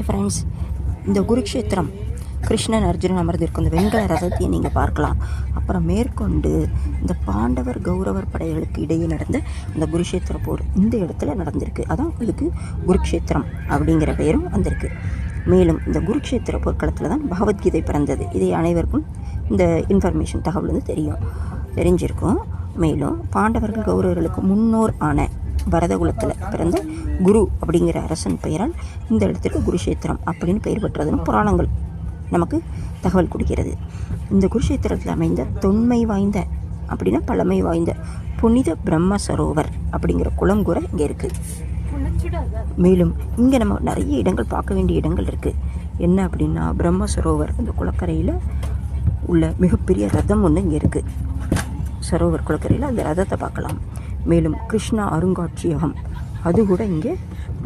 Friends, இந்த குருக்ஷேத்திரம் கிருஷ்ணன் அர்ஜுனன் அமர்ந்திருக்கும் இந்த வெண்கல ரதத்தையும் நீங்கள் பார்க்கலாம். அப்புறம் மேற்கொண்டு இந்த பாண்டவர் கௌரவர் படைகளுக்கு இடையே நடந்த இந்த குருக்ஷேத்திர போர் இந்த இடத்துல நடந்திருக்கு. அதான் இதுக்கு குருக்ஷேத்திரம் அப்படிங்கிற பெயரும் வந்திருக்கு. மேலும் இந்த குருக்ஷேத்திர போர்க்களத்தில் தான் பகவத்கீதை பிறந்தது. இதை அனைவருக்கும் இந்த இன்ஃபர்மேஷன் தகவல் தெரிஞ்சிருக்கும். மேலும் பாண்டவர்கள் கௌரவர்களுக்கு முன்னோர் ஆன பரதகுலத்தில் பிறந்த குரு அப்படிங்கிற அரசன் பெயரால் இந்த இடத்துக்கு குருக்ஷேத்திரம் அப்படின்னு பெயர் பெற்றதுன்னு புராணங்கள் நமக்கு தகவல் கொடுக்கிறது. இந்த குருக்ஷேத்திரத்தில் அமைந்த தொன்மை வாய்ந்த அப்படின்னா பழமை வாய்ந்த புனித பிரம்ம சரோவர் அப்படிங்கிற குளம் கூட இங்கே இருக்குது. மேலும் இங்கே நம்ம நிறைய இடங்கள் பார்க்க வேண்டிய இடங்கள் இருக்குது. என்ன அப்படின்னா பிரம்ம சரோவர் அந்த குளக்கரையில் உள்ள மிகப்பெரிய ரதம் ஒன்று இங்கே இருக்குது. சரோவர் குளக்கரையில் அந்த ரதத்தை பார்க்கலாம். மேலும் கிருஷ்ணா அருங்காட்சியகம் அது கூட இங்கே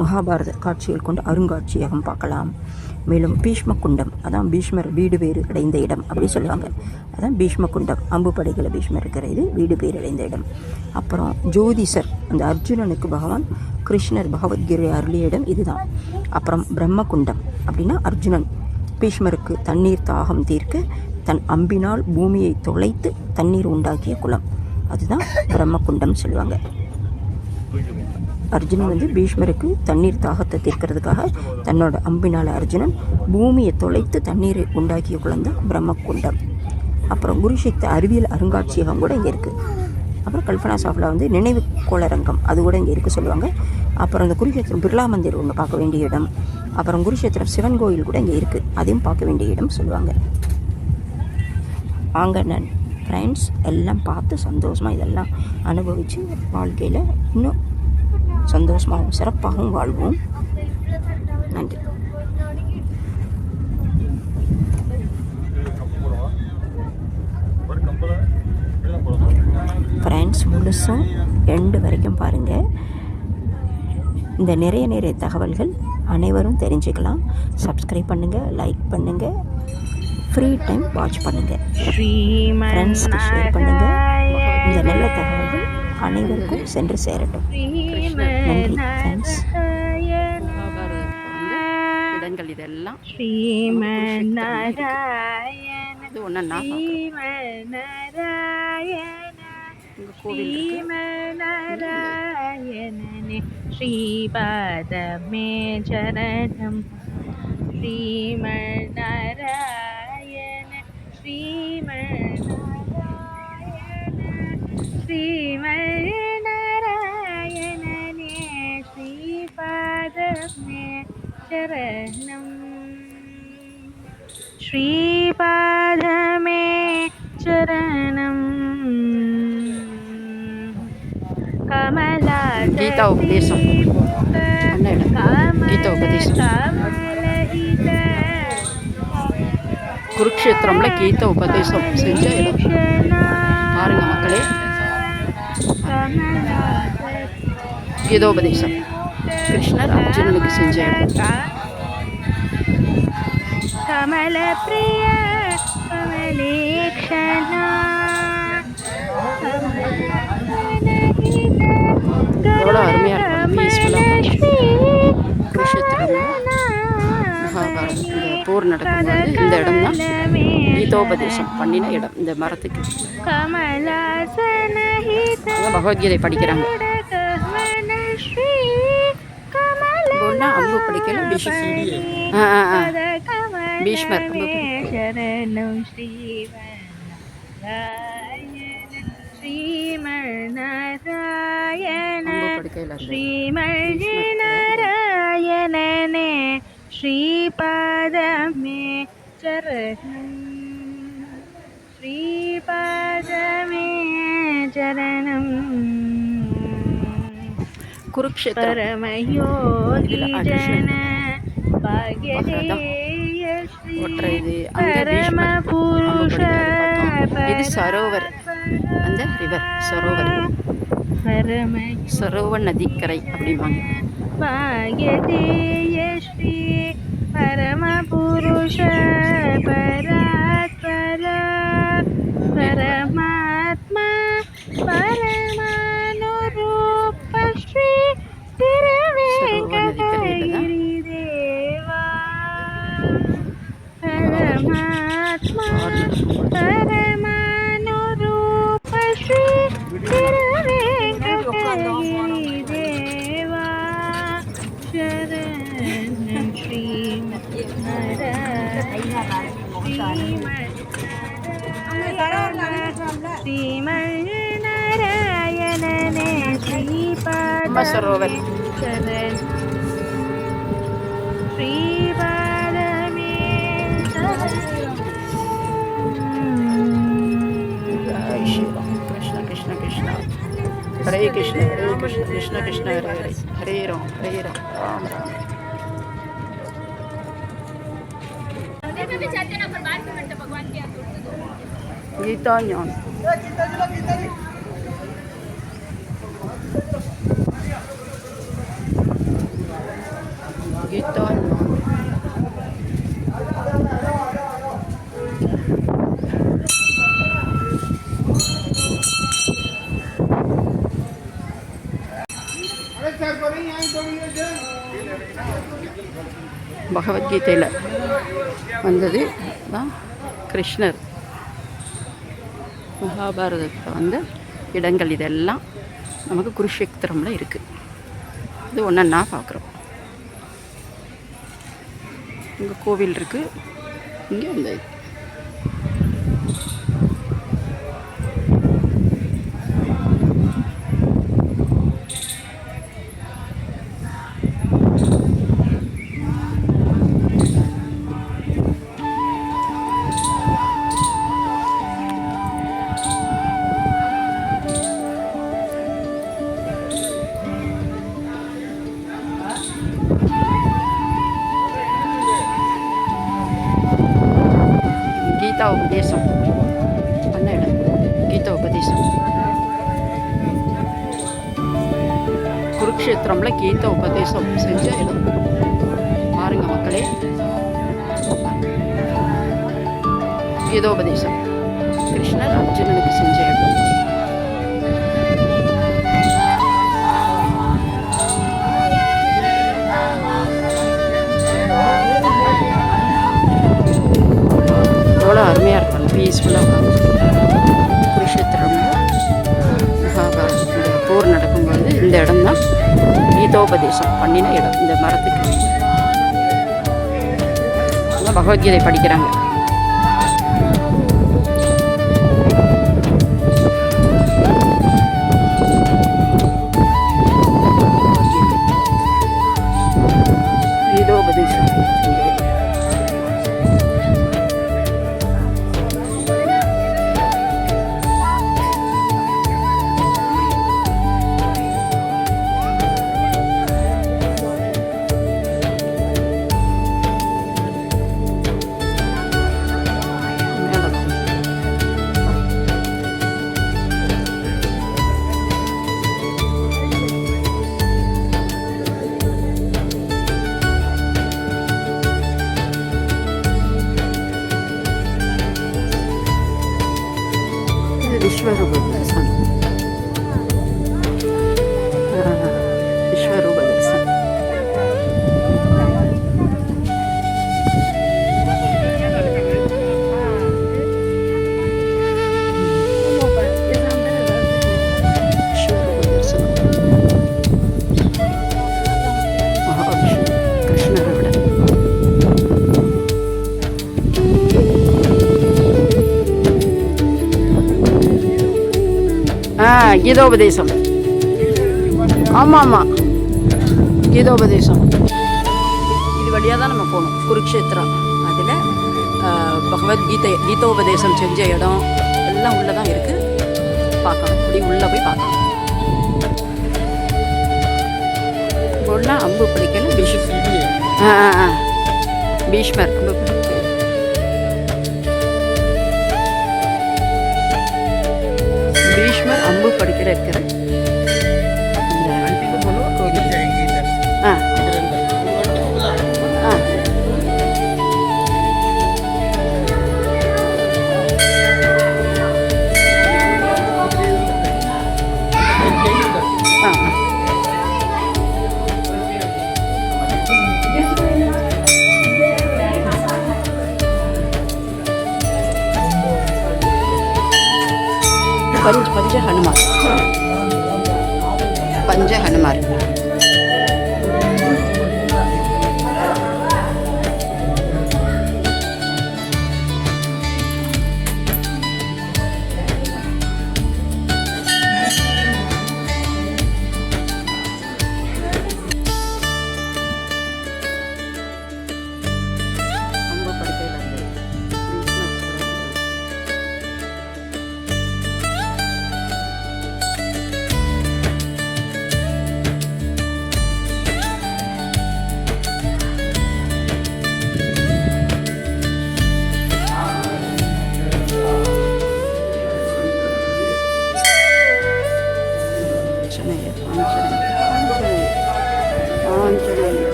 மகாபாரத காட்சிகள் கொண்ட அருங்காட்சியகம் பார்க்கலாம். மேலும் பீஷ்ம குண்டம், அதான் பீஷ்மர் வீடு பேறு அடைந்த இடம் அப்படி சொல்லுவாங்க. அதான் பீஷ்ம குண்டம், அம்பு படைகளை பீஷ்மர் இருக்கிற இது வீடு பேறு அடைந்த இடம். அப்புறம் ஜோதிசர், அந்த அர்ஜுனனுக்கு பகவான் கிருஷ்ணர் பகவத்கீதை அருளிய இடம் இதுதான். அப்புறம் பிரம்ம குண்டம் அப்படின்னா அர்ஜுனன் பீஷ்மருக்கு தண்ணீர் தாகம் தீர்க்க தன் அம்பினால் பூமியை தொலைத்து தண்ணீர் உண்டாக்கிய குளம், அதுதான் பிரம்மகுண்டம் சொல்லுவாங்க. அர்ஜுனன் பீஷ்மருக்கு தண்ணீர் தாகத்தை தீர்க்கிறதுக்காக தன்னோட அம்பினால் அர்ஜுனன் பூமியை தொலைத்து தண்ணீரை உண்டாக்கிய குளம் தான் பிரம்மகுண்டம். அப்புறம் குருஷேத்திர அறிவியல் அருங்காட்சியகம் கூட இங்கே இருக்குது. அப்புறம் கல்பனா சாஃப்லா நினைவு கோளரங்கம் அது கூட இங்கே இருக்குது சொல்லுவாங்க. அப்புறம் இந்த குருஷேத்திரம் பிர்லா மந்திர் ஒன்று பார்க்க வேண்டிய இடம். அப்புறம் குருஷேத்திரம் சிவன் கோயில் கூட இங்கே இருக்குது, அதையும் பார்க்க வேண்டிய இடம் சொல்லுவாங்க. வாங்க ஃப்ரெண்ட்ஸ், எல்லாம் பார்த்து சந்தோஷமாக இதெல்லாம் அனுபவித்து வாழ்க்கையில் இன்னும் சந்தோஷமாகவும் சிறப்பாகவும் வாழ்வோம். நன்றி. ஃப்ரெண்ட்ஸ், முழுசும் எண்டு வரைக்கும் பாருங்கள். இந்த நிறைய தகவல்கள் அனைவரும் தெரிஞ்சுக்கலாம். சப்ஸ்கிரைப் பண்ணுங்கள், லைக் பண்ணுங்கள், ஃப்ரீ டைம் வாட்ச் பண்ணுங்கள், ஃப்ரெண்ட்ஸ்க்கு ஷேர் பண்ணுங்கள். இந்த நல்ல தகவல்கள் அனைவருக்கும் சென்று சேரட்டும். நன்றி ஃப்ரெண்ட்ஸ். இடங்கள் இதெல்லாம் இது ஒன்றா ஸ்ரீபாதமே சரணம் ஸ்ரீமநாராயண ஸ்ரீமநாராயணனே ஸ்ரீபாதமே சரணம் ஸ்ரீபாதமே சரணம். கமலா கீதா உபதேசம், கீதா உபதேசம் குருக்ஷேத்திரம்ல கீதா உபதேசம் செஞ்ச இடம் பாருங்க மக்களே. கீதோபதேசம் கிருஷ்ணர் அர்ஜுனனுக்கு செஞ்ச இடம். கமல பிரிய கமலேக்ஷனா எவ்வளோ அருமையாக இருக்கும், பீஸ்ஃபுல்லாக. குருக்ஷேத்திரம் மகாபாரத போர் நடக்கும்போது இந்த இடம் தான் கீதோபதேசம் பண்ணின இடம். இந்த மரத்துக்கு பகவத்கீதை படிக்கிறாங்க. அம்பு படிக்கல பீஷ்மர் ஸ்ரீமநாராயணனே ஸ்ரீபாதமே சரணம் ஸ்ரீபாதமே சரணம். குருக்ஷேத்திரம் பரமயோகி ஜன பாக்யதேய ஸ்ரீ பரம புருஷ இது சரோவர், அந்த ரிவர் சரோவர், சரோவர் நதிக்கரை அப்படிம்பாங்க. பாக்யதேய ஸ்ரீ பரம புருஷ பராத்பர பரமாத்மா பரமானுரூப ஸ்ரீ திருவேங்கடகிரி தேவா சரணன் ஸ்ரீமன்னாராயணனே ஸ்ரீபாத சரோவர் சரண் ஸ்ரீபாதமே ஜெய் ஸ்ரீராம். கிருஷ்ண கிருஷ்ண கிருஷ்ண ஹரே கிருஷ்ண ஹரே கிருஷ்ண கிருஷ்ண கிருஷ்ண ஹரே ஹரே ஹரே ராம் ராம் ராம். गीता ज्ञान गीता பகவத்கீதையில் வந்தது தான் கிருஷ்ணர் மகாபாரதத்தில் வந்த இடங்கள் இதெல்லாம் நமக்கு குருஷேத்திரமில் இருக்குது. இது ஒன்றா பார்க்குறோம். இங்கே கோவில் இருக்குது, இங்கே இந்த இது. கீதா உபதேசம் பண்ண இடம். கீதா உபதேசம் குருக்ஷேத்திரமில் கீதா உபதேசம் செஞ்ச இடம். பாருங்க மக்களே, கீதோபதேசம் கிருஷ்ணர் அர்ஜுனனுக்கு செஞ்ச இடம். எவ்வளோ அருமையாக இருக்கும், பீஸ்ஃபுல்லாக உட்காந்து. குருஷேத்திரம் மகாபாரதத்தில் போர் நடக்கும்போது இந்த இடம் தான் கீதோபதேசம் பண்ணின இடம். இந்த மரத்துக்கு பகவத்கீதை படிக்கிறாங்க. கீதோபதேசம் விஸ்வரூப தரிசனம். விஸ்வரூப தரிசனம். விஸ்வரூப தரிசனம். மகாவிஷ்ணு கிருஷ்ணரை விட கீதோபதேசம். ஆமாம் ஆமாம், கீதோபதேசம். இது வழியாக தான் நம்ம போகணும். குருக்ஷேத்திரம் அதில் கீதோபதேசம் செஞ்ச இடம் எல்லாம் உள்ளே தான் இருக்குது. பார்க்கணும், இப்படி உள்ளே போய் பார்க்கணும். இப்போலாம் அம்பு பிடிக்கல. பீஷ்மர் அம்பு பிடிக்கல. பீஷ்மர் அம்பு படிக்கிற இருக்கிற पंच हनुमान पंच हनुमान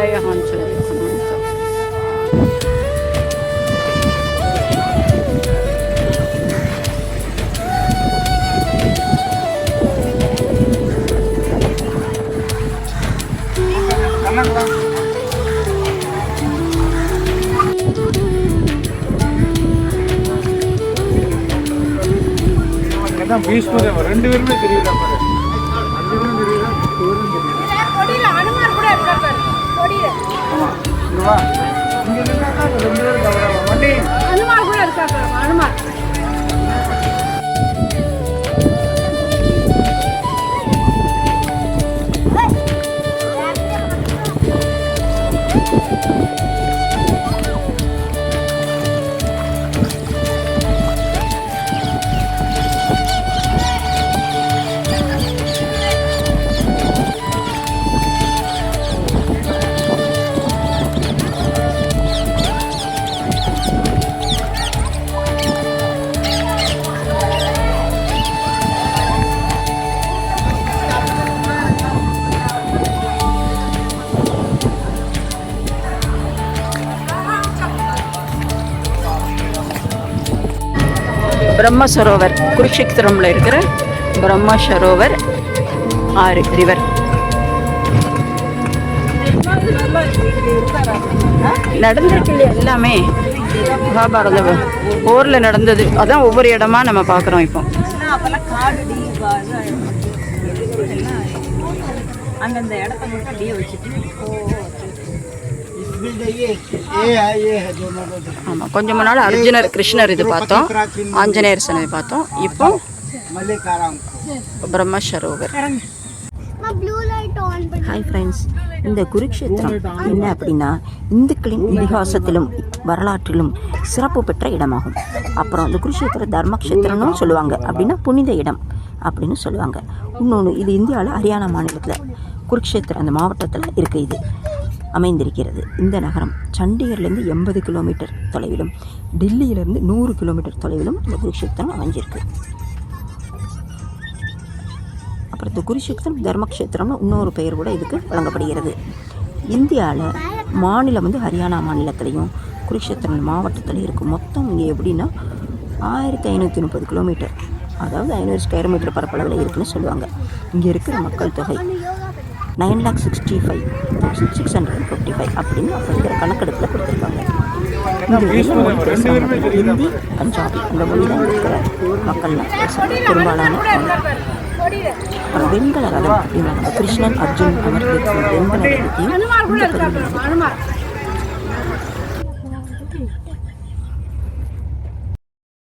ஜெய ஆஞ்சநேய ஹனுமந்த. ரெண்டு பேருமே தெரியல பாரு. ரெண்டு பேரும் தெரியல, இவரும் தெரியல. கொடியில அனுமார் கூட இருக்கார் பாரு. கொடியில ஆமா, இங்க வா. இங்க நின்னா ரெண்டு பேரும் கவலை. வண்டி அனுமார் கூட இருக்கார் பாரு. அனுமார் பிரம்ம சரோவர் குருக்ஷேத்திரம்ல இருக்கிற பிரம்ம சரோவர் ஆறு ரிவர். நடந்திருக்கு இல்லையா எல்லாமே மகாபாரத போரில் நடந்தது. அதான் ஒவ்வொரு இடமா நம்ம பார்க்குறோம். இப்போ அந்தந்த இடத்த மட்டும் அப்படியே வச்சுட்டு ஆமாம், கொஞ்சம் முன்னால் அர்ஜுனர் கிருஷ்ணர் இது பார்த்தோம், ஆஞ்சநேயர் சன்னதி பார்த்தோம். இப்போ பிரம்ம சரோவர். ஹாய் ஃப்ரெண்ட்ஸ், இந்த குருக்ஷேத்திரம் என்ன அப்படின்னா இந்துக்களின் இதிகாசத்திலும் வரலாற்றிலும் சிறப்பு பெற்ற இடமாகும். அப்புறம் இந்த குருக்ஷேத்திர தர்மக்ஷேத்திரம்னு சொல்லுவாங்க, அப்படின்னா புனித இடம் அப்படின்னு சொல்லுவாங்க. இன்னொன்று, இது இந்தியாவில் ஹரியானா மாநிலத்தில் குருக்ஷேத்திரம் அந்த மாவட்டத்தில் இருக்க இது அமைந்திருக்கிறது. இந்த நகரம் சண்டிகர்லேருந்து 80 கிலோமீட்டர் தொலைவிலும் டெல்லியிலேருந்து 100 கிலோமீட்டர் தொலைவிலும் இந்த குருக்ஷேத்திரம் அமைஞ்சிருக்கு. அப்புறம் இந்த குருக்ஷேத்திரம் தர்மக்ஷேத்திரம்னு இன்னொரு பெயர் கூட இதுக்கு வழங்கப்படுகிறது. இந்தியாவில் மாநிலம் ஹரியானா மாநிலத்திலையும் குருக்ஷேத்திரம் மாவட்டத்திலையும் இருக்குது. மொத்தம் இங்கே எப்படின்னா 1530 கிலோமீட்டர், அதாவது 500 ஸ்கொயர் மீட்டர் பரப்பளவில் இருக்குதுன்னு சொல்லுவாங்க. இங்கே இருக்கிற மக்கள் தொகை 9,65,655 அப்படின்னு அப்படிங்கிற கணக்கெடுப்பில் கொடுத்துருக்காங்க. ஹிந்தி, பஞ்சாபி அந்த மொழியில் இருக்கிற மக்கள்லாம் பேசுகிறாங்க பெரும்பாலான. அப்புறம் வெண்கல ரதம் அப்படின்னா நம்ம கிருஷ்ணன் அர்ஜுன் அமர்ந்திருக்கும் வெண்கல ரதத்தையும் இந்த பகுதியில்